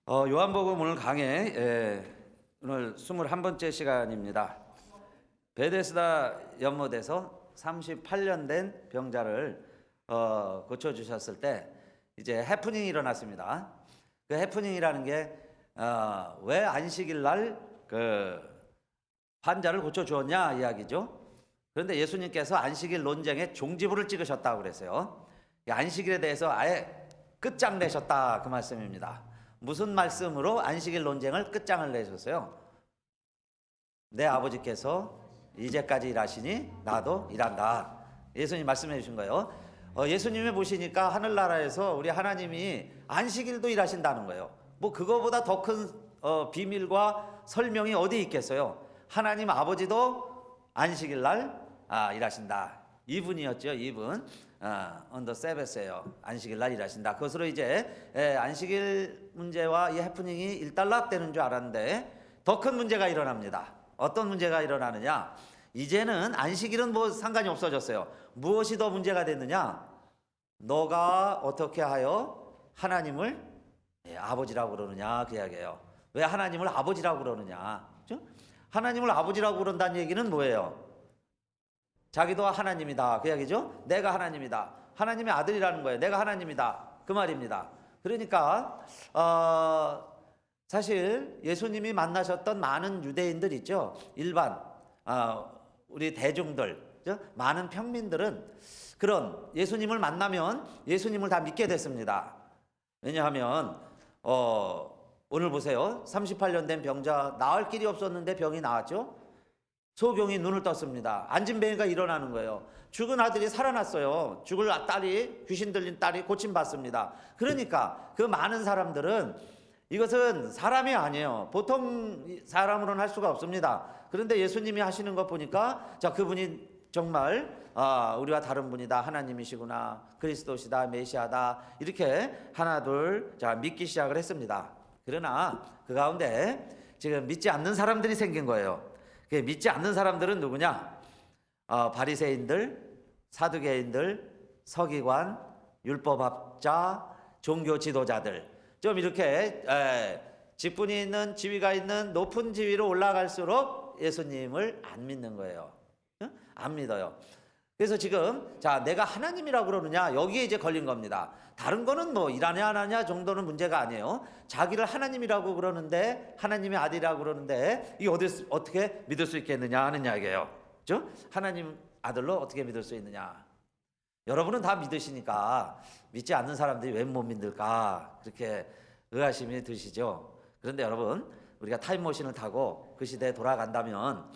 요한복음 오늘 강해 오늘 21번째 시간입니다. 베데스다 연못에서 38년 된 병자를 고쳐주셨을 때 이제 해프닝이 일어났습니다. 그 해프닝이라는 게 왜 안식일 날 그 환자를 고쳐주었냐 이야기죠. 그런데 예수님께서 안식일 논쟁에 종지부를 찍으셨다고 그랬어요. 이 안식일에 대해서 아예 끝장내셨다 그 말씀입니다. 무슨 말씀으로 안식일 논쟁을 끝장을 내셨어요? 내 아버지께서 이제까지 일하시니 나도 일한다. 예수님 말씀해 주신 거예요. 예수님을 보시니까 하늘나라에서 우리 하나님이 안식일도 일하신다는 거예요. 뭐 그거보다 더 큰 비밀과 설명이 어디 있겠어요? 하나님 아버지도 안식일 날 일하신다. 이분이었죠. 이분 언더 세베스예요. 안식일 날 일하신다. 그것으로 이제 안식일 문제와 이 해프닝이 일단락되는 줄 알았는데 더 큰 문제가 일어납니다. 어떤 문제가 일어나느냐? 이제는 안식일은 뭐 상관이 없어졌어요. 무엇이 더 문제가 됐느냐? 너가 어떻게 하여 하나님을 아버지라고 그러느냐 그 이야기예요. 왜 하나님을 아버지라고 그러느냐? 그렇죠? 하나님을 아버지라고 그런다는 얘기는 뭐예요? 자기도 하나님이다 그 이야기죠. 내가 하나님이다. 하나님의 아들이라는 거예요. 내가 하나님이다 그 말입니다. 그러니까 사실 예수님이 만나셨던 많은 유대인들 있죠. 일반 우리 대중들, 많은 평민들은 그런 예수님을 만나면 예수님을 다 믿게 됐습니다. 왜냐하면 오늘 보세요. 38년 된 병자, 나을 길이 없었는데 병이 나왔죠. 소경이 눈을 떴습니다. 안진뱅이가 일어나는 거예요. 죽은 아들이 살아났어요. 죽을 딸이, 귀신 들린 딸이 고침받습니다. 그러니까 그 많은 사람들은 이것은 사람이 아니에요. 보통 사람으로는 할 수가 없습니다. 그런데 예수님이 하시는 것 보니까 자, 그분이 정말 우리와 다른 분이다. 하나님이시구나. 그리스도시다. 메시아다. 이렇게 하나 둘 믿기 시작을 했습니다. 그러나 그 가운데 지금 믿지 않는 사람들이 생긴 거예요. 믿지 않는 사람들은 누구냐? 바리새인들, 사두개인들, 서기관, 율법학자, 종교 지도자들. 좀 이렇게 직분이 있는 지위가 있는 높은 지위로 올라갈수록 예수님을 안 믿는 거예요. 안 믿어요. 그래서 지금 내가 하나님이라고 그러느냐 여기에 이제 걸린 겁니다. 다른 거는 뭐 일하냐 안 하냐 정도는 문제가 아니에요. 자기를 하나님이라고 그러는데 하나님의 아들이라고 그러는데 이게 어떻게 믿을 수 있겠느냐 하는 이야기예요. 그렇죠? 하나님 아들로 어떻게 믿을 수 있느냐. 여러분은 다 믿으시니까 믿지 않는 사람들이 왜 못 믿을까 그렇게 의아심이 드시죠. 그런데 여러분 우리가 타임머신을 타고 그 시대에 돌아간다면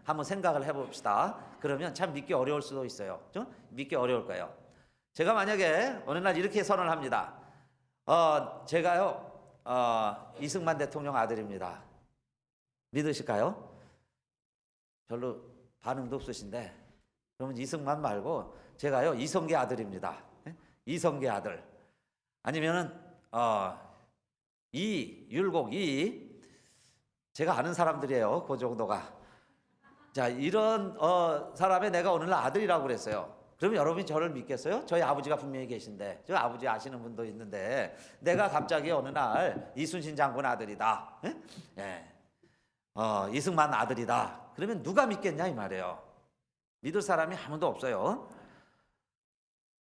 한번 생각을 해봅시다. 그러면 참 믿기 어려울 수도 있어요. 그렇죠? 믿기 어려울 거예요. 제가 만약에 어느 날 이렇게 선언을 합니다. 제가요 이승만 대통령 아들입니다. 믿으실까요? 별로 반응도 없으신데 그러면 이승만 말고 제가요 이성계 아들입니다. 이성계 아들. 아니면은 율곡 제가 아는 사람들이에요. 그 정도가. 자, 이런 사람의 내가 오늘날 아들이라고 그랬어요. 그러면 여러분이 저를 믿겠어요? 저희 아버지가 분명히 계신데, 저 아버지 아시는 분도 있는데, 내가 갑자기 어느 날 이순신 장군 아들이다. 예? 이승만 아들이다. 그러면 누가 믿겠냐 이 말이에요. 믿을 사람이 아무도 없어요.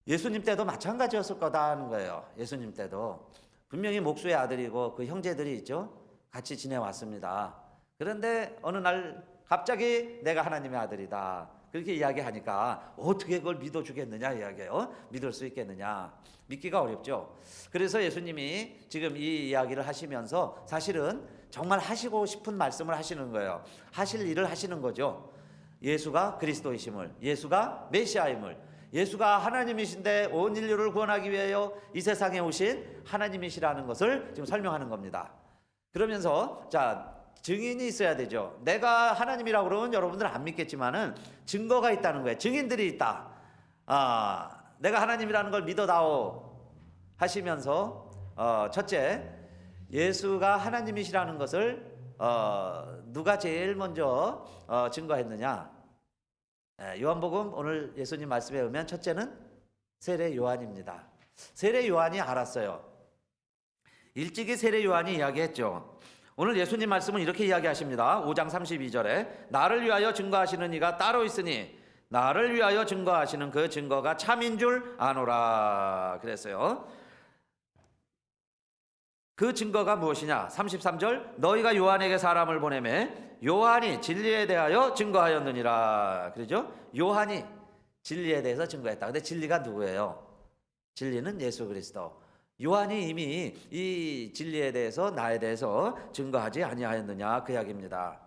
예수님 때도 마찬가지였을 거다는 거예요. 예수님 때도 분명히 목수의 아들이고 그 형제들이 있죠. 같이 지내왔습니다. 그런데 어느 날 갑자기 내가 하나님의 아들이다 그렇게 이야기하니까 어떻게 그걸 믿어주겠느냐 이야기예요. 믿을 수 있겠느냐. 믿기가 어렵죠. 그래서 예수님이 지금 이 이야기를 하시면서 사실은 정말 하시고 싶은 말씀을 하시는 거예요. 하실 일을 하시는 거죠. 예수가 그리스도이심을, 예수가 메시아임을, 예수가 하나님이신데 온 인류를 구원하기 위하여 이 세상에 오신 하나님이시라는 것을 지금 설명하는 겁니다. 그러면서 증인이 있어야 되죠. 내가 하나님이라고 그러면 여러분들은 안 믿겠지만은 증거가 있다는 거예요. 증인들이 있다. 내가 하나님이라는 걸 믿어다오 하시면서 첫째, 예수가 하나님이시라는 것을 누가 제일 먼저 증거했느냐? 요한복음 오늘 예수님 말씀에 의하면 첫째는 세례 요한입니다. 세례 요한이 알았어요. 일찍이 세례 요한이 이야기했죠. 오늘 예수님 말씀은 이렇게 이야기하십니다. 5장 32절에 나를 위하여 증거하시는 이가 따로 있으니 나를 위하여 증거하시는 그 증거가 참인 줄 아노라 그랬어요. 그 증거가 무엇이냐? 33절 너희가 요한에게 사람을 보내매 요한이 진리에 대하여 증거하였느니라. 그러죠? 요한이 진리에 대해서 증거했다. 근데 진리가 누구예요? 진리는 예수 그리스도. 요한이 이미 이 진리에 대해서 나에 대해서 증거하지 아니하였느냐 그 이야기입니다.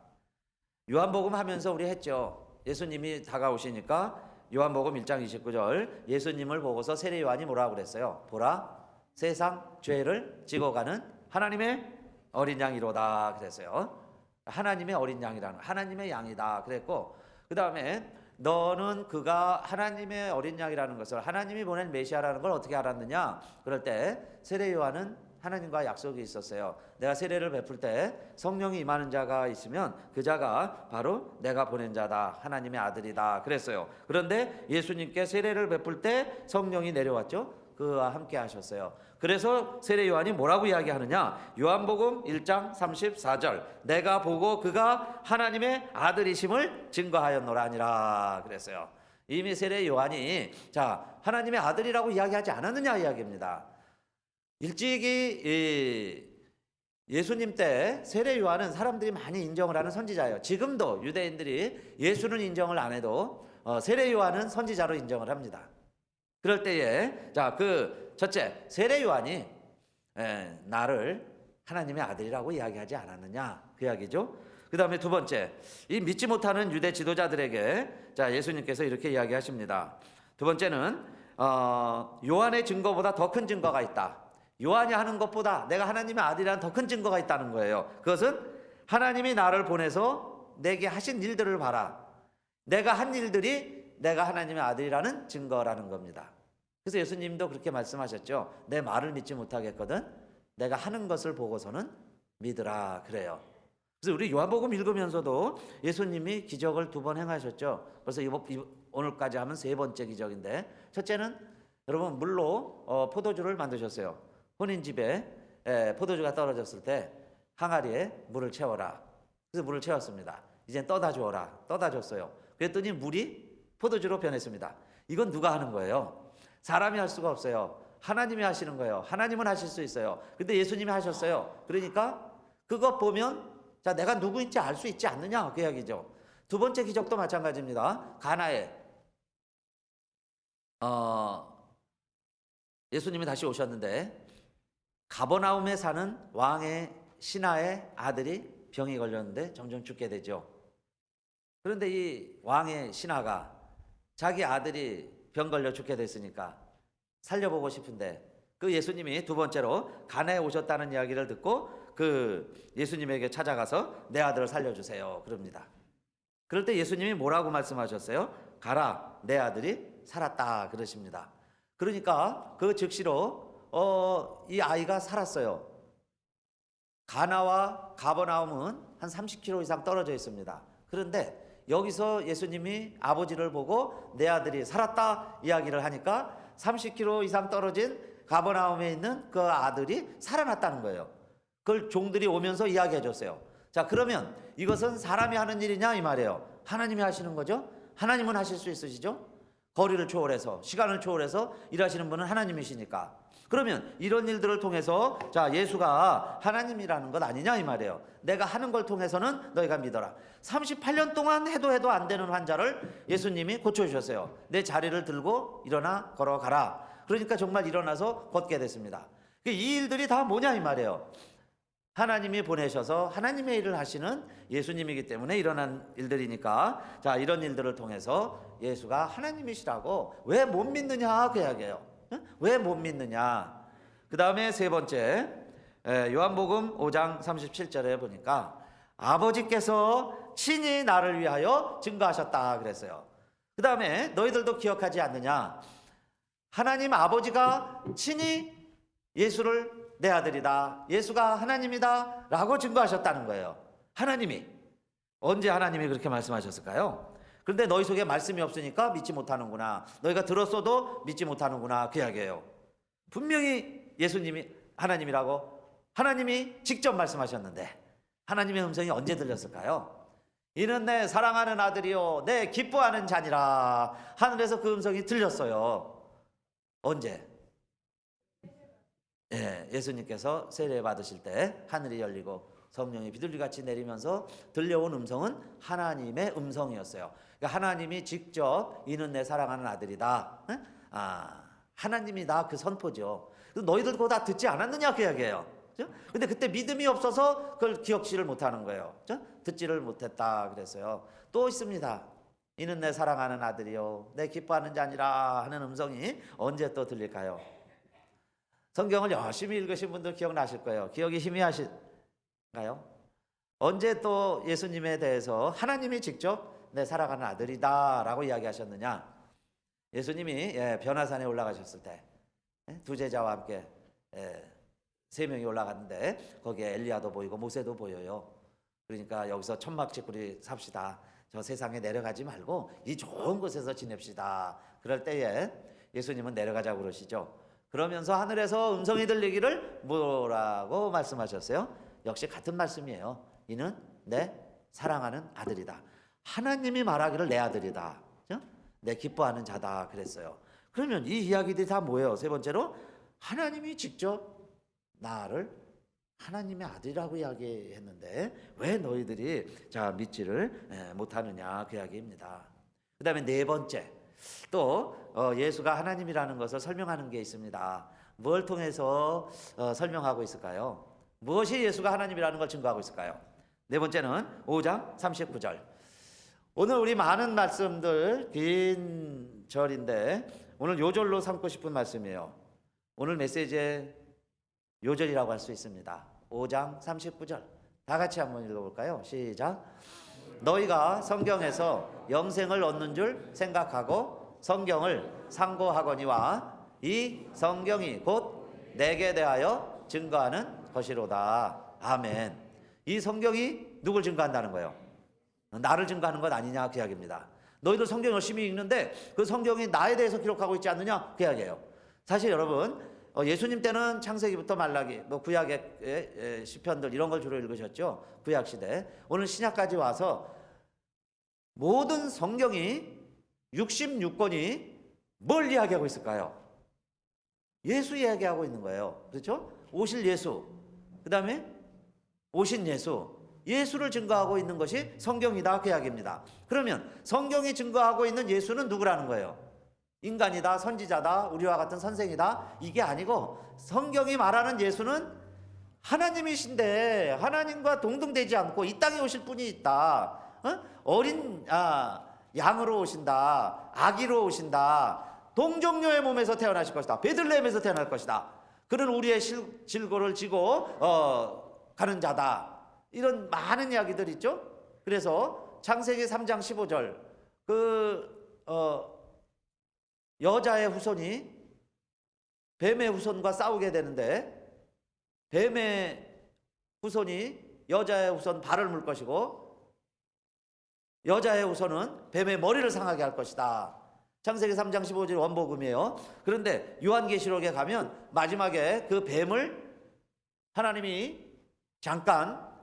요한복음 하면서 우리 했죠. 예수님이 다가오시니까 요한복음 1장 29절 예수님을 보고서 세례 요한이 뭐라고 그랬어요? 보라 세상 죄를 지고 가는 하나님의 어린 양이로다 그랬어요. 하나님의 어린 양이라는 하나님의 양이다 그랬고, 그 다음에 너는 그가 하나님의 어린 양이라는 것을 하나님이 보낸 메시아라는 걸 어떻게 알았느냐? 그럴 때 세례 요한은 하나님과 약속이 있었어요. 내가 세례를 베풀 때 성령이 임하는 자가 있으면 그 자가 바로 내가 보낸 자다, 하나님의 아들이다 그랬어요. 그런데 예수님께 세례를 베풀 때 성령이 내려왔죠. 그와 함께 하셨어요. 그래서 세례 요한이 뭐라고 이야기하느냐? 요한복음 1장 34절 내가 보고 그가 하나님의 아들이심을 증거하였노라 하니라 그랬어요. 이미 세례 요한이 자 하나님의 아들이라고 이야기하지 않았느냐 이야기입니다. 일찍이 예수님 때 세례 요한은 사람들이 많이 인정을 하는 선지자예요. 지금도 유대인들이 예수는 인정을 안 해도 세례 요한은 선지자로 인정을 합니다. 그럴 때에 자 그 첫째 세례 요한이 나를 하나님의 아들이라고 이야기하지 않았느냐 그 이야기죠. 그 다음에 두 번째 이 믿지 못하는 유대 지도자들에게 자 예수님께서 이렇게 이야기하십니다. 두 번째는 요한의 증거보다 더 큰 증거가 있다. 요한이 하는 것보다 내가 하나님의 아들이라는 더 큰 증거가 있다는 거예요. 그것은 하나님이 나를 보내서 내게 하신 일들을 봐라. 내가 한 일들이 내가 하나님의 아들이라는 증거라는 겁니다. 그래서 예수님도 그렇게 말씀하셨죠. 내 말을 믿지 못하겠거든 내가 하는 것을 보고서는 믿으라 그래요. 그래서 우리 요한복음 읽으면서도 예수님이 기적을 2번 행하셨죠. 그래서 오늘까지 하면 3번째 기적인데, 첫째는 여러분 물로 포도주를 만드셨어요. 혼인집에 포도주가 떨어졌을 때 항아리에 물을 채워라. 그래서 물을 채웠습니다. 이젠 떠다 주어라. 떠다 줬어요. 그랬더니 물이 포도주로 변했습니다. 이건 누가 하는 거예요? 사람이 할 수가 없어요. 하나님이 하시는 거예요. 하나님은 하실 수 있어요. 근데 예수님이 하셨어요. 그러니까 그것 보면 자 내가 누구인지 알 수 있지 않느냐 그 이야기죠. 두 번째 기적도 마찬가지입니다. 가나에 예수님이 다시 오셨는데 가버나움에 사는 왕의 신하의 아들이 병이 걸렸는데 점점 죽게 되죠. 그런데 이 왕의 신하가 자기 아들이 병 걸려 죽게 됐으니까 살려보고 싶은데 그 예수님이 두 번째로 가나에 오셨다는 이야기를 듣고 그 예수님에게 찾아가서 내 아들을 살려주세요 그럽니다. 그럴 때 예수님이 뭐라고 말씀하셨어요? 가라 내 아들이 살았다 그러십니다. 그러니까 그 즉시로 이 아이가 살았어요. 가나와 가버나움은 한 30km 이상 떨어져 있습니다. 그런데 여기서 예수님이 아버지를 보고 내 아들이 살았다 이야기를 하니까 30km 이상 떨어진 가버나움에 있는 그 아들이 살아났다는 거예요. 그걸 종들이 오면서 이야기해 줬어요. 자 그러면 이것은 사람이 하는 일이냐 이 말이에요. 하나님이 하시는 거죠. 하나님은 하실 수 있으시죠. 거리를 초월해서 시간을 초월해서 일하시는 분은 하나님이시니까. 그러면 이런 일들을 통해서 자 예수가 하나님이라는 것 아니냐 이 말이에요. 내가 하는 걸 통해서는 너희가 믿어라. 38년 동안 해도 안 되는 환자를 예수님이 고쳐주셨어요. 내 자리를 들고 일어나 걸어가라. 그러니까 정말 일어나서 걷게 됐습니다. 이 일들이 다 뭐냐 이 말이에요. 하나님이 보내셔서 하나님의 일을 하시는 예수님이기 때문에 일어난 일들이니까 자 이런 일들을 통해서 예수가 하나님이시라고 왜 못 믿느냐 그 이야기예요. 왜 못 믿느냐. 그 다음에 세 번째 요한복음 5장 37절에 보니까 아버지께서 친히 나를 위하여 증거하셨다 그랬어요. 그 다음에 너희들도 기억하지 않느냐. 하나님 아버지가 친히 예수를 내 아들이다, 예수가 하나님이다 라고 증거하셨다는 거예요. 하나님이. 언제 하나님이 그렇게 말씀하셨을까요? 그런데 너희 속에 말씀이 없으니까 믿지 못하는구나. 너희가 들었어도 믿지 못하는구나 그 이야기예요. 분명히 예수님이 하나님이라고 하나님이 직접 말씀하셨는데 하나님의 음성이 언제 들렸을까요? 이는 내 사랑하는 아들이요 내 기뻐하는 자니라. 하늘에서 그 음성이 들렸어요. 언제? 예수님께서 세례 받으실 때 하늘이 열리고 성령이 비둘기같이 내리면서 들려온 음성은 하나님의 음성이었어요. 그러니까 하나님이 직접 이는 내 사랑하는 아들이다. 하나님이 다 그 선포죠. 너희들 그거 다 듣지 않았느냐 그 이야기예요. 근데 그때 믿음이 없어서 그걸 기억지를 못하는 거예요. 듣지를 못했다 그랬어요. 또 있습니다. 이는 내 사랑하는 아들이요 내 기뻐하는 자니라 하는 음성이 언제 또 들릴까요? 성경을 열심히 읽으신 분들 기억나실 거예요. 기억이 희미하신가요? 언제 또 예수님에 대해서 하나님이 직접 내 사랑하는 아들이다 라고 이야기하셨느냐? 예수님이 변화산에 올라가셨을 때 두 제자와 함께 3명이 올라갔는데 거기에 엘리야도 보이고 모세도 보여요. 그러니까 여기서 천막 짓고 우리 삽시다. 저 세상에 내려가지 말고 이 좋은 곳에서 지냅시다. 그럴 때에 예수님은 내려가자고 그러시죠. 그러면서 하늘에서 음성이 들리기를 뭐라고 말씀하셨어요? 역시 같은 말씀이에요. 이는 내 사랑하는 아들이다. 하나님이 말하기를 내 아들이다. 내 기뻐하는 자다 그랬어요. 그러면 이 이야기들이 다 뭐예요? 세 번째로 하나님이 직접 나를 하나님의 아들이라고 이야기했는데 왜 너희들이 믿지를 못하느냐 그 이야기입니다. 그 다음에 네 번째 또 예수가 하나님이라는 것을 설명하는 게 있습니다. 뭘 통해서 설명하고 있을까요? 무엇이 예수가 하나님이라는 걸 증거하고 있을까요? 네 번째는 5장 39절. 오늘 우리 많은 말씀들 긴 절인데 오늘 요절로 삼고 싶은 말씀이에요. 오늘 메시지의 요절이라고 할 수 있습니다. 5장 39절 다 같이 한번 읽어볼까요? 시작. 너희가 성경에서 영생을 얻는 줄 생각하고 성경을 상고하거니와 이 성경이 곧 내게 대하여 증거하는 것이로다. 아멘. 이 성경이 누굴 증거한다는 거예요? 나를 증거하는 것 아니냐 그 이야기입니다. 너희들 성경 열심히 읽는데 그 성경이 나에 대해서 기록하고 있지 않느냐 그 이야기예요. 사실 여러분 예수님 때는 창세기부터 말라기 구약의 시편들 이런 걸 주로 읽으셨죠. 구약 시대. 오늘 신약까지 와서 모든 성경이 66권이 뭘 이야기하고 있을까요? 예수 이야기하고 있는 거예요. 그렇죠? 오실 예수, 그 다음에 오신 예수, 예수를 증거하고 있는 것이 성경이다 그 이야기입니다. 그러면 성경이 증거하고 있는 예수는 누구라는 거예요? 인간이다, 선지자다, 우리와 같은 선생이다 이게 아니고 성경이 말하는 예수는 하나님이신데 하나님과 동등되지 않고 이 땅에 오실 분이 있다. 어린 양으로 오신다. 아기로 오신다. 동정녀의 몸에서 태어나실 것이다. 베들레헴에서 태어날 것이다. 그는 우리의 질고를 지고 가는 자다. 이런 많은 이야기들 있죠. 그래서 창세기 3장 15절 여자의 후손이 뱀의 후손과 싸우게 되는데 뱀의 후손이 여자의 후손 발을 물 것이고 여자의 후손은 뱀의 머리를 상하게 할 것이다. 창세기 3장 15절 원복음이에요. 그런데 요한계시록에 가면 마지막에 그 뱀을 하나님이 잠깐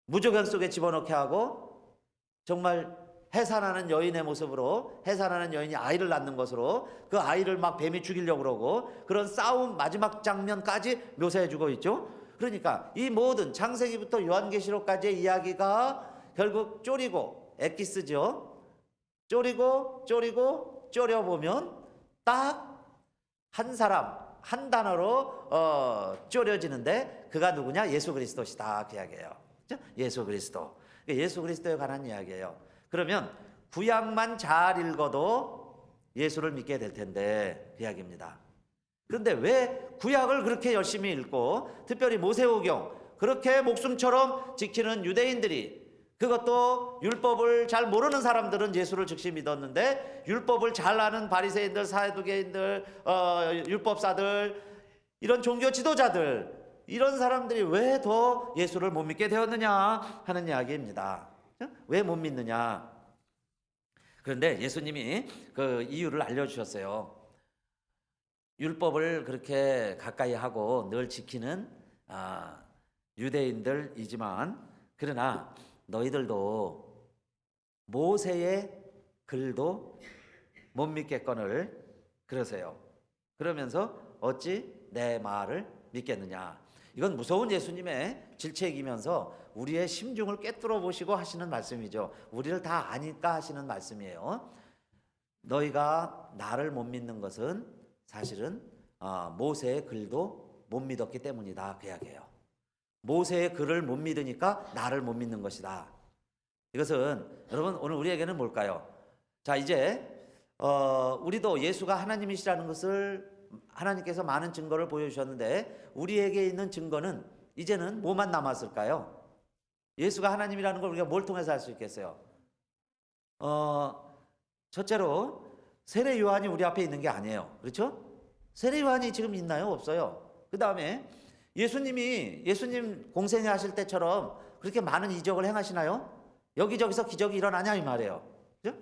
무조건 속에 집어넣게 하고 정말 해산하는 여인의 모습으로 해산하는 여인이 아이를 낳는 것으로 그 아이를 막 뱀이 죽이려고 그러고 그런 싸움 마지막 장면까지 묘사해 주고 있죠. 그러니까 이 모든 창세기부터 요한계시록까지의 이야기가 결국 쪼리고 엑기스죠. 쪼리고 쪼려보면 딱 한 사람 한 단어로 쪼려지는데 그가 누구냐? 예수 그리스도시다 그 이야기예요. 예수 그리스도. 예수 그리스도에 관한 이야기예요. 그러면 구약만 잘 읽어도 예수를 믿게 될 텐데 그 이야기입니다. 그런데 왜 구약을 그렇게 열심히 읽고 특별히 모세오경 그렇게 목숨처럼 지키는 유대인들이 그것도 율법을 잘 모르는 사람들은 예수를 즉시 믿었는데 율법을 잘 아는 바리새인들, 사두개인들, 율법사들 이런 종교 지도자들 이런 사람들이 왜 더 예수를 못 믿게 되었느냐 하는 이야기입니다. 왜 못 믿느냐? 그런데 예수님이 그 이유를 알려주셨어요. 율법을 그렇게 가까이 하고 늘 지키는 유대인들이지만, 그러나 너희들도 모세의 글도 못 믿겠거늘 그러세요. 그러면서 어찌 내 말을 믿겠느냐. 이건 무서운 예수님의 질책이면서 우리의 심중을 꿰뚫어 보시고 하시는 말씀이죠. 우리를 다 아니까 하시는 말씀이에요. 너희가 나를 못 믿는 것은 사실은 모세의 글도 못 믿었기 때문이다, 그 이야기예요. 모세의 글을 못 믿으니까 나를 못 믿는 것이다. 이것은 여러분 오늘 우리에게는 뭘까요? 자, 이제 우리도 예수가 하나님이시라는 것을 하나님께서 많은 증거를 보여주셨는데, 우리에게 있는 증거는 이제는 뭐만 남았을까요? 예수가 하나님이라는 걸 우리가 뭘 통해서 알 수 있겠어요? 첫째로 세례 요한이 우리 앞에 있는 게 아니에요. 그렇죠? 세례 요한이 지금 있나요? 없어요. 그 다음에 예수님 공생애 하실 때처럼 그렇게 많은 이적을 행하시나요? 여기저기서 기적이 일어나냐 이 말이에요. 그렇죠?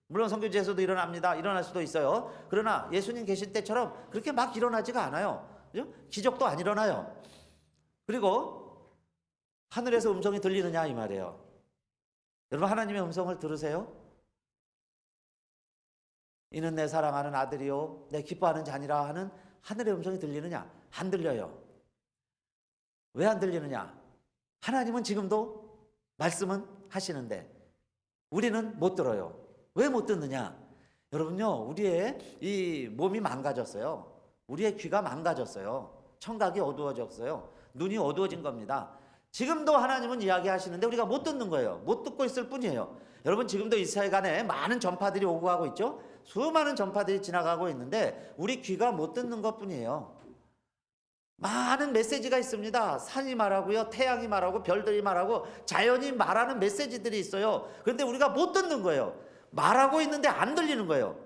물론 선교지에서도 일어날 수도 있어요. 그러나 예수님 계실 때처럼 그렇게 막 일어나지가 않아요. 그렇죠? 기적도 안 일어나요. 그리고 하늘에서 음성이 들리느냐 이 말이에요. 여러분, 하나님의 음성을 들으세요? 이는 내 사랑하는 아들이요 내 기뻐하는 자니라 하는 하늘의 음성이 들리느냐? 안 들려요. 왜 안 들리느냐? 하나님은 지금도 말씀은 하시는데 우리는 못 들어요. 왜 못 듣느냐? 여러분요, 우리의 이 몸이 망가졌어요. 우리의 귀가 망가졌어요. 청각이 어두워졌어요. 눈이 어두워진 겁니다. 지금도 하나님은 이야기하시는데 우리가 못 듣는 거예요. 못 듣고 있을 뿐이에요. 여러분, 지금도 이스라엘 간에 많은 전파들이 오고 가고 있죠. 수많은 전파들이 지나가고 있는데 우리 귀가 못 듣는 것뿐이에요. 많은 메시지가 있습니다. 산이 말하고요, 태양이 말하고, 별들이 말하고, 자연이 말하는 메시지들이 있어요. 그런데 우리가 못 듣는 거예요. 말하고 있는데 안 들리는 거예요.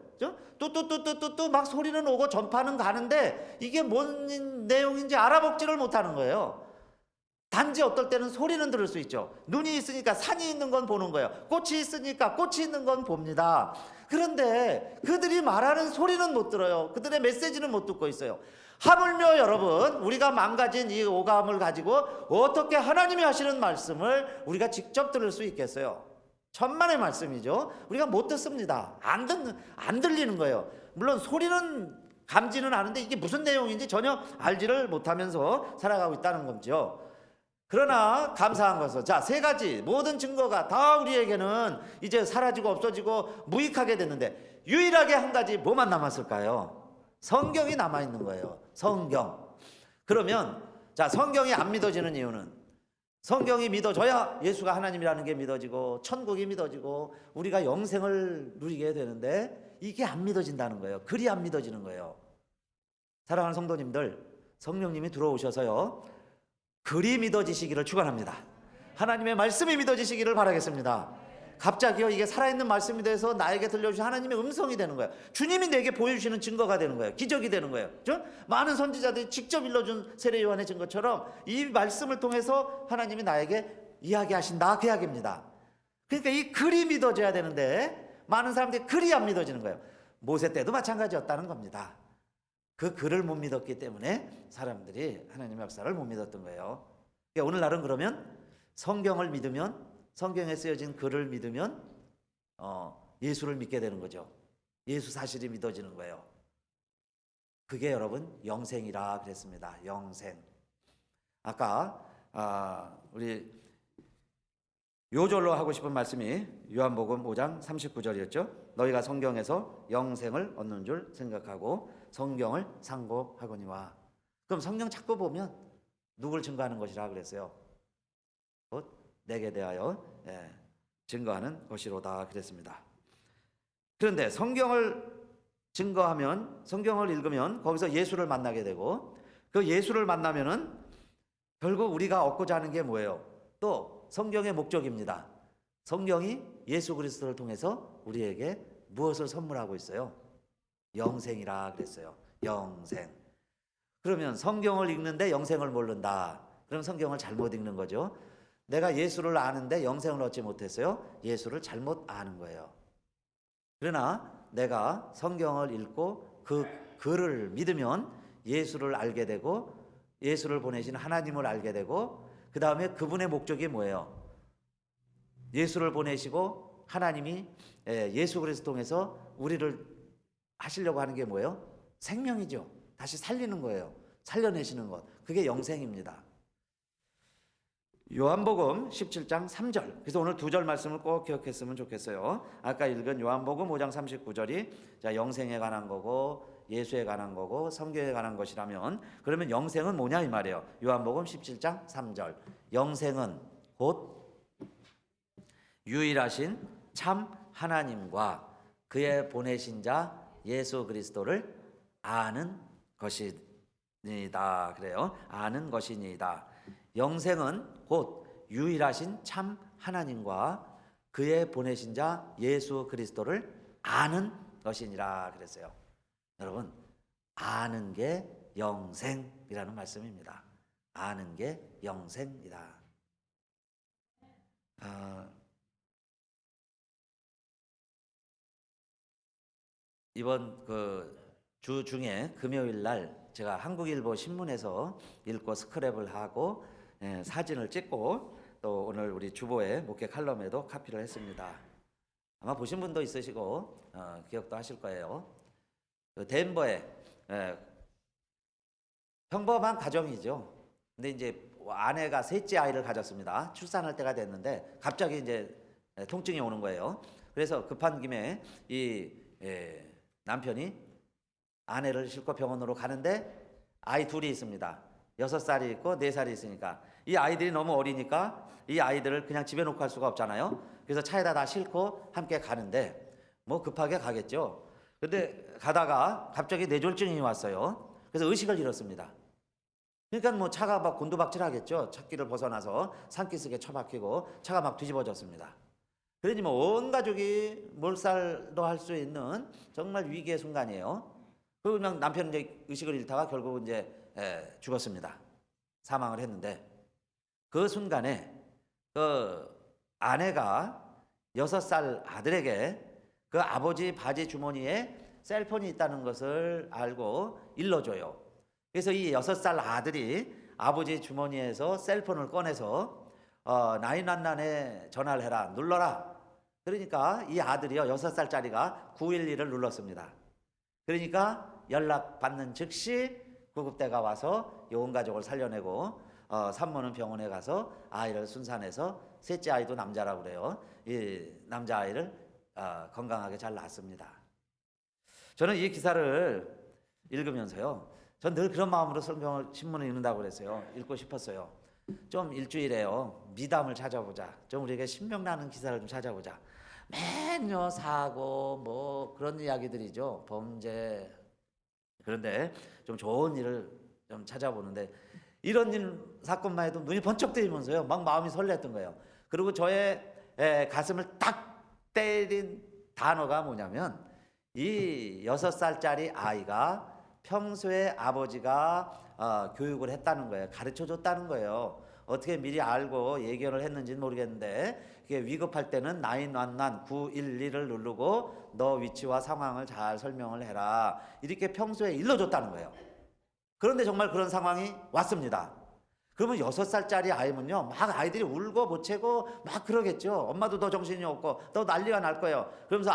뚜뚜뚜뚜뚜뚜 막 소리는 오고 전파는 가는데 이게 뭔 내용인지 알아먹지를 못하는 거예요. 단지 어떨 때는 소리는 들을 수 있죠. 눈이 있으니까 산이 있는 건 보는 거예요. 꽃이 있으니까 꽃이 있는 건 봅니다. 그런데 그들이 말하는 소리는 못 들어요. 그들의 메시지는 못 듣고 있어요. 하물며 여러분, 우리가 망가진 이 오감을 가지고 어떻게 하나님이 하시는 말씀을 우리가 직접 들을 수 있겠어요? 천만의 말씀이죠. 우리가 못 듣습니다. 안 들리는 거예요. 물론 소리는 감지는 하는데 이게 무슨 내용인지 전혀 알지를 못하면서 살아가고 있다는 거죠. 그러나 감사한 것은, 자, 세 가지 모든 증거가 다 우리에게는 이제 사라지고 없어지고 무익하게 됐는데 유일하게 한 가지 뭐만 남았을까요? 성경이 남아있는 거예요. 성경. 그러면 자, 성경이 안 믿어지는 이유는, 성경이 믿어져야 예수가 하나님이라는 게 믿어지고 천국이 믿어지고 우리가 영생을 누리게 되는데 이게 안 믿어진다는 거예요. 글이 안 믿어지는 거예요. 사랑하는 성도님들, 성령님이 들어오셔서요, 글이 믿어지시기를 축원합니다. 하나님의 말씀이 믿어지시기를 바라겠습니다. 갑자기요, 이게 살아있는 말씀이 돼서 나에게 들려주신 하나님의 음성이 되는 거예요. 주님이 내게 보여주시는 증거가 되는 거예요. 기적이 되는 거예요. 그렇죠? 많은 선지자들이 직접 일러준 세례 요한의 증거처럼 이 말씀을 통해서 하나님이 나에게 이야기하신다, 그 이야기입니다. 그러니까 이 글이 믿어져야 되는데 많은 사람들이 글이 안 믿어지는 거예요. 모세 때도 마찬가지였다는 겁니다. 그 글을 못 믿었기 때문에 사람들이 하나님의 역사를 못 믿었던 거예요. 그러니까 오늘날은 그러면 성경을 믿으면, 성경에 쓰여진 글을 믿으면 예수를 믿게 되는 거죠. 예수 사실이 믿어지는 거예요. 그게 여러분 영생이라 그랬습니다. 영생. 아까 우리 요절로 하고 싶은 말씀이 요한복음 5장 39절이었죠. 너희가 성경에서 영생을 얻는 줄 생각하고 성경을 상고하거니와. 그럼 성경 자꾸 보면 누굴 증거하는 것이라 그랬어요? 곧 내게 대하여 증거하는 것이로다 그랬습니다. 그런데 성경을 증거하면, 성경을 읽으면 거기서 예수를 만나게 되고, 그 예수를 만나면은 결국 우리가 얻고자 하는 게 뭐예요? 또 성경의 목적입니다. 성경이 예수 그리스도를 통해서 우리에게 무엇을 선물하고 있어요? 영생이라 그랬어요. 영생. 그러면 성경을 읽는데 영생을 모른다. 그럼 성경을 잘못 읽는 거죠. 내가 예수를 아는데 영생을 얻지 못했어요. 예수를 잘못 아는 거예요. 그러나 내가 성경을 읽고 그 그를 믿으면 예수를 알게 되고 예수를 보내신 하나님을 알게 되고 그 다음에 그분의 목적이 뭐예요? 예수를 보내시고 하나님이 예수 그리스도 통해서 우리를 하시려고 하는 게 뭐예요? 생명이죠. 다시 살리는 거예요. 살려내시는 것. 그게 영생입니다. 요한복음 17장 3절. 그래서 오늘 두 절 말씀을 꼭 기억했으면 좋겠어요. 아까 읽은 요한복음 5장 39절이 자, 영생에 관한 거고 예수에 관한 거고 성경에 관한 것이라면 그러면 영생은 뭐냐 이 말이에요. 요한복음 17장 3절. 영생은 곧 유일하신 참 하나님과 그의 보내신 자 예수 그리스도를 아는 것이니다. 그래요. 아는 것이니다. 영생은 곧 유일하신 참 하나님과 그의 보내신 자 예수 그리스도를 아는 것이니라 그랬어요. 여러분, 아는 게 영생이라는 말씀입니다. 아는 게 영생이다. 이번 주 중에 금요일 날 제가 한국일보 신문에서 읽고 스크랩을 하고 사진을 찍고 또 오늘 우리 주보에 목회 칼럼에도 카피를 했습니다. 아마 보신 분도 있으시고 기억도 하실 거예요. 덴버에 평범한 가정이죠. 근데 이제 아내가 셋째 아이를 가졌습니다. 출산할 때가 됐는데 갑자기 이제 통증이 오는 거예요. 그래서 급한 김에 이 남편이 아내를 싣고 병원으로 가는데 아이 둘이 있습니다. 6살이 있고 4살이 있으니까 이 아이들이 너무 어리니까 이 아이들을 그냥 집에 놓고 갈 수가 없잖아요. 그래서 차에다 다 싣고 함께 가는데 뭐 급하게 가겠죠. 근데 가다가 갑자기 뇌졸중이 왔어요. 그래서 의식을 잃었습니다. 그러니까 뭐 차가 막 곤두박질하겠죠. 차길을 벗어나서 산기슭에 처박히고 차가 막 뒤집어졌습니다. 그러니 뭐 온 가족이 몰살도 할 수 있는 정말 위기의 순간이에요. 그냥 남편은 이제 의식을 잃다가 결국 이제 죽었습니다. 사망을 했는데 그 순간에 그 아내가 6살 아들에게 그 아버지 바지 주머니에 셀폰이 있다는 것을 알고 일러줘요. 그래서 이 6살 아들이 아버지 주머니에서 셀폰을 꺼내서 911에 전화를 해라, 눌러라. 그러니까 이 아들이요, 6살짜리가 911을 눌렀습니다. 그러니까 연락받는 즉시 구급대가 와서 온 가족을 살려내고 산모는 병원에 가서 아이를 순산해서 셋째 아이도 남자라고 그래요. 이 남자아이를 건강하게 잘 낳았습니다. 저는 이 기사를 읽으면서요, 전 늘 그런 마음으로 신문을 읽는다고 그랬어요. 읽고 싶었어요. 좀 일주일에요, 미담을 찾아보자. 좀 우리에게 신명나는 기사를 좀 찾아보자. 맨요 사고 뭐 그런 이야기들이죠. 범죄. 그런데 좀 좋은 일을 좀 찾아보는데 이런 일 사건만 해도 눈이 번쩍 뜨이면서요, 막 마음이 설렜던 거예요. 그리고 저의 가슴을 딱 때린 단어가 뭐냐면 이 6살짜리 아이가 평소에 아버지가 교육을 했다는 거예요. 가르쳐 줬다는 거예요. 어떻게 미리 알고 예견을 했는지는 모르겠는데 그게 위급할 때는 911을 누르고 너 위치와 상황을 잘 설명을 해라. 이렇게 평소에 일러줬다는 거예요. 그런데 정말 그런 상황이 왔습니다. 그러면 6살짜리 아이면요, 막 아이들이 울고 보채고 막 그러겠죠. 엄마도 더 정신이 없고 더 난리가 날 거예요. 그러면서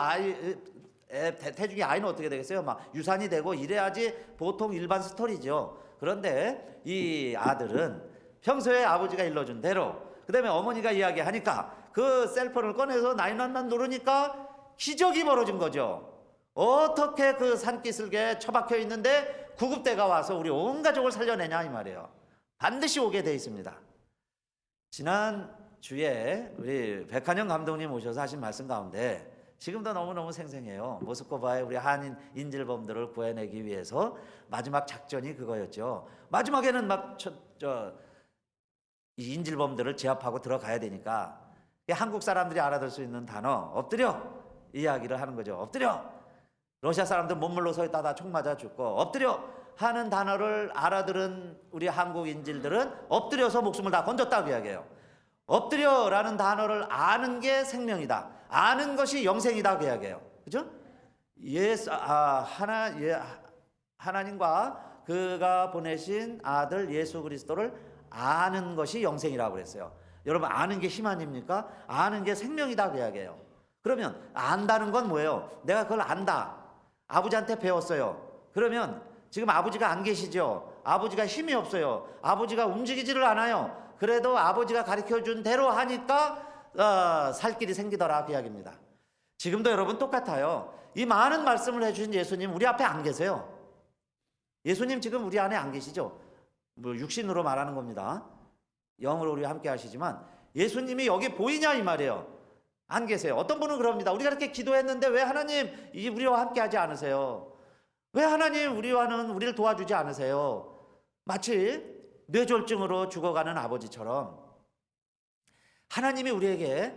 태중의 아이는 어떻게 되겠어요? 막 유산이 되고 이래야지 보통 일반 스토리죠. 그런데 이 아들은 평소에 아버지가 일러준 대로, 그 다음에 어머니가 이야기하니까 그 셀폰을 꺼내서 911 누르니까 기적이 벌어진 거죠. 어떻게 그 산기슭에 처박혀 있는데 구급대가 와서 우리 온 가족을 살려내냐 이 말이에요. 반드시 오게 돼 있습니다. 지난 주에 우리 백한영 감독님 오셔서 하신 말씀 가운데 지금도 너무너무 생생해요. 모스크바의 우리 한인 인질범들을 구해내기 위해서 마지막 작전이 그거였죠. 마지막에는 막 이 인질범들을 제압하고 들어가야 되니까 한국 사람들이 알아들 수 있는 단어 엎드려 이야기를 하는 거죠. 엎드려. 러시아 사람들 몸물로 서 있다가 총 맞아 죽고 엎드려 하는 단어를 알아들은 우리 한국 인질들은 엎드려서 목숨을 다 건졌다고 이야기해요. 엎드려라는 단어를 아는 게 생명이다. 아는 것이 영생이다 그 이야기해요. 그죠? 하나님과 그가 보내신 아들 예수 그리스도를 아는 것이 영생이라고 그랬어요. 여러분, 아는 게 힘 아닙니까? 아는 게 생명이다 그 이야기예요. 그러면 안다는 건 뭐예요? 내가 그걸 안다. 아버지한테 배웠어요. 그러면 지금 아버지가 안 계시죠? 아버지가 힘이 없어요. 아버지가 움직이지를 않아요. 그래도 아버지가 가르쳐준 대로 하니까 살 길이 생기더라 그 이야기입니다. 지금도 여러분 똑같아요. 이 많은 말씀을 해주신 예수님 우리 앞에 안 계세요. 예수님 지금 우리 안에 안 계시죠? 뭐 육신으로 말하는 겁니다. 영으로 우리와 함께 하시지만 예수님이 여기 보이냐 이 말이에요. 안 계세요. 어떤 분은 그럽니다. 우리가 이렇게 기도했는데 왜 하나님 우리와 함께 하지 않으세요? 왜 하나님 우리를 도와주지 않으세요? 마치 뇌졸중으로 죽어가는 아버지처럼 하나님이 우리에게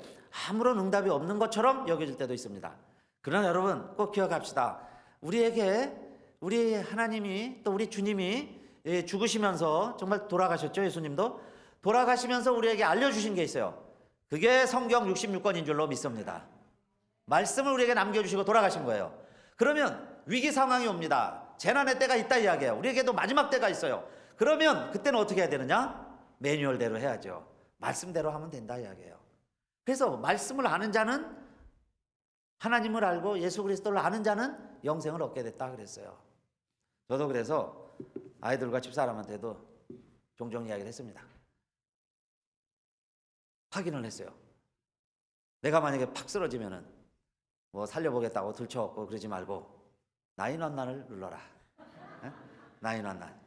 아무런 응답이 없는 것처럼 여겨질 때도 있습니다. 그러나 여러분 꼭 기억합시다. 우리 하나님이 또 우리 주님이 죽으시면서 정말 돌아가셨죠. 예수님도 돌아가시면서 우리에게 알려주신 게 있어요. 그게 성경 66권인 줄로 믿습니다. 말씀을 우리에게 남겨주시고 돌아가신 거예요. 그러면 위기 상황이 옵니다. 재난의 때가 있다 이야기예요. 우리에게도 마지막 때가 있어요. 그러면 그때는 어떻게 해야 되느냐? 매뉴얼대로 해야죠. 말씀대로 하면 된다 이야기예요. 그래서 말씀을 아는 자는 하나님을 알고 예수 그리스도를 아는 자는 영생을 얻게 됐다 그랬어요. 저도 그래서 아이들과 집사람한테도 종종 이야기를 했습니다. 확인을 했어요. 내가 만약에 팍 쓰러지면은 뭐 살려보겠다고 들쳐업고 그러지 말고 911을 눌러라. 에? 911.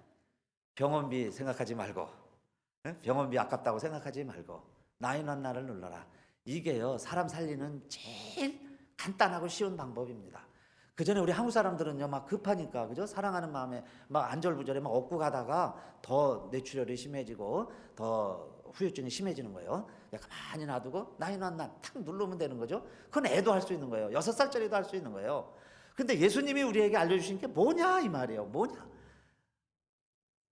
병원비 생각하지 말고, 병원비 아깝다고 생각하지 말고 911을 눌러라. 이게요 사람 살리는 제일 간단하고 쉬운 방법입니다. 그 전에 우리 한국 사람들은요 막 급하니까 그죠? 사랑하는 마음에 막 안절부절에 막 얻고 가다가 더 뇌출혈이 심해지고 더 후유증이 심해지는 거예요. 가만히 놔두고 911 탁 누르면 되는 거죠. 그건 애도 할 수 있는 거예요. 6살짜리도 할 수 있는 거예요. 근데 예수님이 우리에게 알려주신 게 뭐냐 이 말이에요. 뭐냐?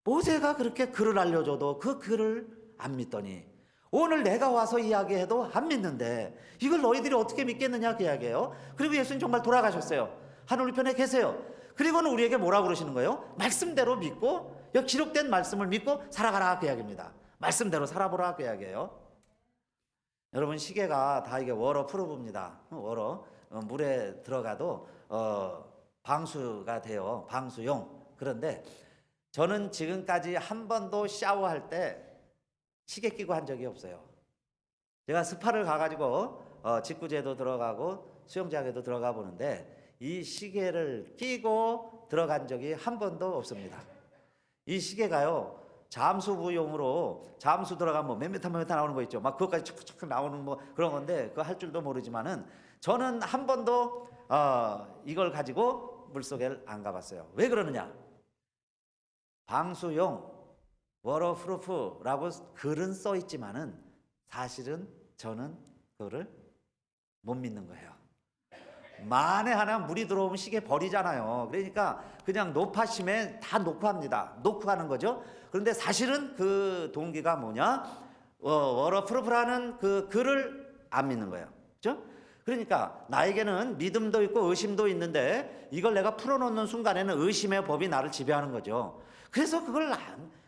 모세가 그렇게 글을 알려줘도 그 글을 안 믿더니 오늘 내가 와서 이야기해도 안 믿는데 이걸 너희들이 어떻게 믿겠느냐 그 이야기예요. 그리고 예수님 정말 돌아가셨어요. 하늘 우편에 계세요. 그리고는 우리에게 뭐라고 그러시는 거예요? 말씀대로 믿고 여기 기록된 말씀을 믿고 살아가라 그 이야기입니다. 말씀대로 살아보라 그 이야기예요. 여러분 시계가 다 이게 워러 프루브입니다. 워러 물에 들어가도 방수가 돼요. 방수용. 그런데 저는 지금까지 한 번도 샤워할 때 시계 끼고 한 적이 없어요. 제가 스파를 가가지고 직구제도 들어가고 수영장에도 들어가 보는데 이 시계를 끼고 들어간 적이 한 번도 없습니다. 이 시계가요 잠수부용으로 잠수 들어가면 뭐 몇 미터 나오는 거 있죠. 막 그것까지 촉촉 나오는 뭐 그런 건데 그거 할 줄도 모르지만은 저는 한 번도 이걸 가지고 물속에 안 가봤어요. 왜 그러느냐? 방수용 워터프루프라고 글은 써 있지만은 사실은 저는 그거를 못 믿는 거예요. 만에 하나 물이 들어오면 시계 버리잖아요. 그러니까 그냥 노파심에 다 노크합니다. 노크하는 거죠. 그런데 사실은 그 동기가 뭐냐? 워터프루프라는 그 글을 안 믿는 거예요. 그렇죠? 그러니까 나에게는 믿음도 있고 의심도 있는데 이걸 내가 풀어놓는 순간에는 의심의 법이 나를 지배하는 거죠. 그래서 그걸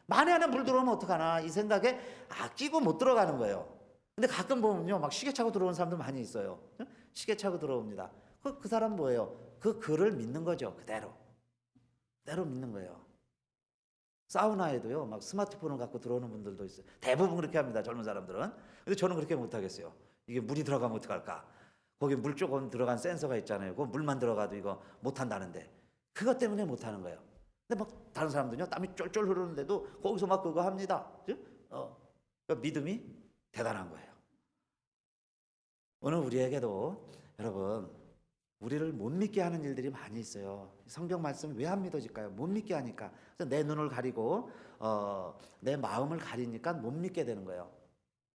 만에 하나 물 들어오면 어떡하나 이 생각에 끼고 못 들어가는 거예요. 근데 가끔 보면요 막 시계 차고 들어오는 사람들 많이 있어요. 시계 차고 들어옵니다. 그 사람 뭐예요? 그 글을 믿는 거죠. 그대로 믿는 거예요. 사우나에도요 막 스마트폰을 갖고 들어오는 분들도 있어요. 대부분 그렇게 합니다. 젊은 사람들은. 근데 저는 그렇게 못 하겠어요. 이게 물이 들어가면 어떡할까? 거기 물 조금 들어간 센서가 있잖아요. 그 물만 들어가도 이거 못 한다는데 그것 때문에 못 하는 거예요. 근데 막 다른 사람들은요 땀이 쫄쫄 흐르는데도 거기서 막 그거 합니다. 그러니까 믿음이 대단한 거예요. 오늘 우리에게도 여러분 우리를 못 믿게 하는 일들이 많이 있어요. 성경 말씀 왜 안 믿어질까요? 못 믿게 하니까. 그래서 내 눈을 가리고 내 마음을 가리니까 못 믿게 되는 거예요.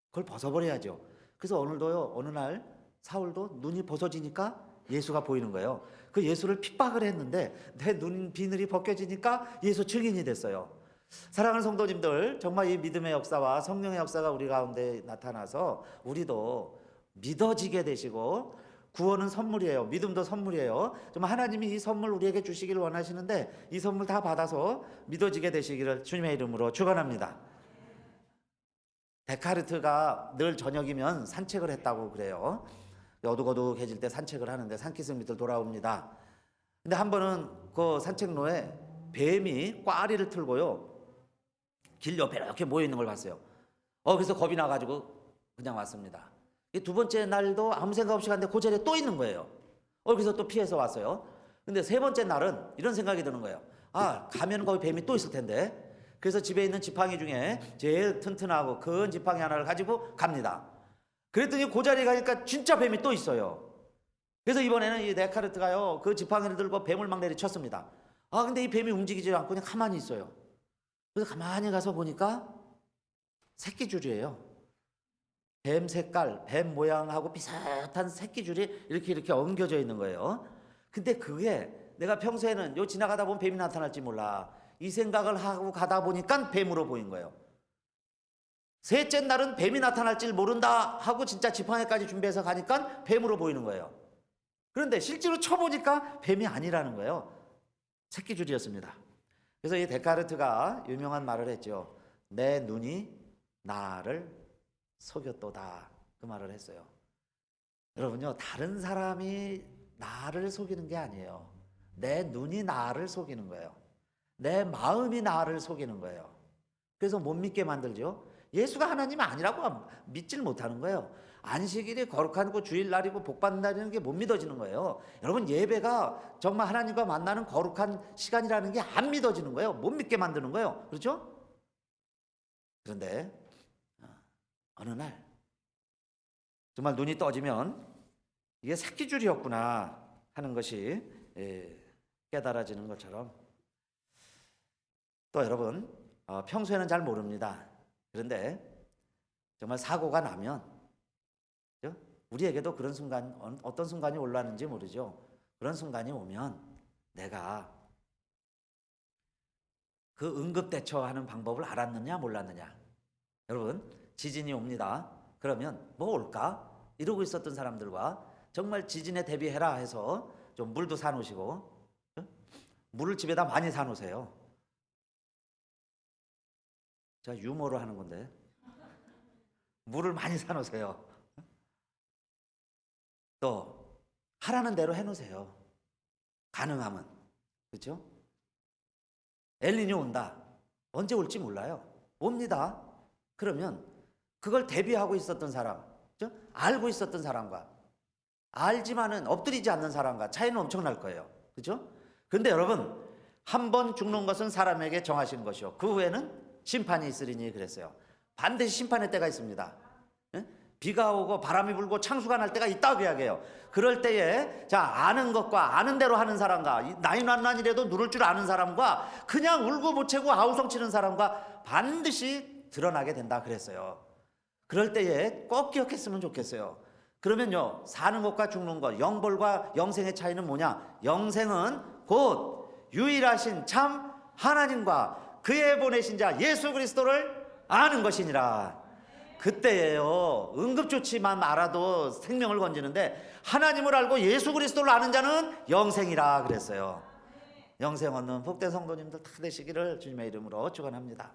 그걸 벗어버려야죠. 그래서 오늘도요 어느 날 사울도 눈이 벗어지니까 예수가 보이는 거예요. 그 예수를 핍박을 했는데 내 눈 비늘이 벗겨지니까 예수 증인이 됐어요. 사랑하는 성도님들, 정말 이 믿음의 역사와 성령의 역사가 우리 가운데 나타나서 우리도 믿어지게 되시고 구원은 선물이에요. 믿음도 선물이에요. 좀 하나님이 이 선물 우리에게 주시기를 원하시는데 이 선물 다 받아서 믿어지게 되시기를 주님의 이름으로 축원합니다. 데카르트가 늘 저녁이면 산책을 했다고 그래요. 어둑어둑해질 때 산책을 하는데 산기슭 밑을 돌아옵니다. 근데 한 번은 그 산책로에 뱀이 꽈리를 틀고요, 길 옆에 이렇게 모여 있는 걸 봤어요. 그래서 겁이 나가지고 그냥 왔습니다. 두 번째 날도 아무 생각 없이 갔는데 그 자리에 또 있는 거예요. 그래서 또 피해서 왔어요. 근데 세 번째 날은 이런 생각이 드는 거예요. 가면 거기 뱀이 또 있을 텐데. 그래서 집에 있는 지팡이 중에 제일 튼튼하고 큰 지팡이 하나를 가지고 갑니다. 그랬더니 그 자리에 가니까 진짜 뱀이 또 있어요. 그래서 이번에는 이 데카르트가요, 그 지팡이를 들고 뱀을 막 내리쳤습니다. 근데 이 뱀이 움직이지 않고 그냥 가만히 있어요. 그래서 가만히 가서 보니까 새끼줄이에요. 뱀 색깔, 뱀 모양하고 비슷한 새끼줄이 이렇게 엉겨져 있는 거예요. 근데 그게 내가 평소에는 요 지나가다 보면 뱀이 나타날지 몰라, 이 생각을 하고 가다 보니까 뱀으로 보인 거예요. 셋째 날은 뱀이 나타날지 모른다 하고 진짜 지팡이까지 준비해서 가니까 뱀으로 보이는 거예요. 그런데 실제로 쳐보니까 뱀이 아니라는 거예요. 새끼줄이었습니다. 그래서 이 데카르트가 유명한 말을 했죠. 내 눈이 나를 속였도다, 그 말을 했어요. 여러분요, 다른 사람이 나를 속이는 게 아니에요. 내 눈이 나를 속이는 거예요. 내 마음이 나를 속이는 거예요. 그래서 못 믿게 만들죠. 예수가 하나님 아니라고 믿질 못하는 거예요. 안식일이 거룩하고 주일날이고 복받는다는 게 못 믿어지는 거예요. 여러분, 예배가 정말 하나님과 만나는 거룩한 시간이라는 게 안 믿어지는 거예요. 못 믿게 만드는 거예요. 그렇죠? 그런데 어느 날 정말 눈이 떠지면 이게 새끼줄이었구나 하는 것이 깨달아지는 것처럼, 또 여러분, 평소에는 잘 모릅니다. 그런데 정말 사고가 나면 우리에게도 그런 순간, 어떤 순간이 올라는지 모르죠. 그런 순간이 오면 내가 그 응급대처하는 방법을 알았느냐 몰랐느냐. 여러분, 지진이 옵니다. 그러면 뭐 올까? 이러고 있었던 사람들과 정말 지진에 대비해라 해서 좀 물도 사놓으시고, 물을 집에다 많이 사놓으세요. 제가 유머로 하는 건데, 물을 많이 사놓으세요. 또 하라는 대로 해놓으세요. 가능하면. 그렇죠? 엘니뇨 온다. 언제 올지 몰라요. 옵니다. 그러면 그걸 대비하고 있었던 사람, 그렇죠? 알고 있었던 사람과 알지만은 엎드리지 않는 사람과 차이는 엄청날 거예요. 그렇죠? 그런데 여러분, 한 번 죽는 것은 사람에게 정하신 것이요, 그 후에는 심판이 있으리니 그랬어요. 반드시 심판의 때가 있습니다. 비가 오고 바람이 불고 창수가 날 때가 있다고 이야기해요. 그럴 때에 아는 것과 아는 대로 하는 사람과, 나이난난이라도 누를 줄 아는 사람과 그냥 울고 못채고 아우성치는 사람과 반드시 드러나게 된다 그랬어요. 그럴 때에 꼭 기억했으면 좋겠어요. 그러면요, 사는 것과 죽는 것, 영벌과 영생의 차이는 뭐냐? 영생은 곧 유일하신 참 하나님과 그의 보내신 자 예수 그리스도를 아는 것이니라. 그때예요. 응급조치만 알아도 생명을 건지는데 하나님을 알고 예수 그리스도를 아는 자는 영생이라 그랬어요. 영생 얻는 복된 성도님들 다 되시기를 주님의 이름으로 축원합니다.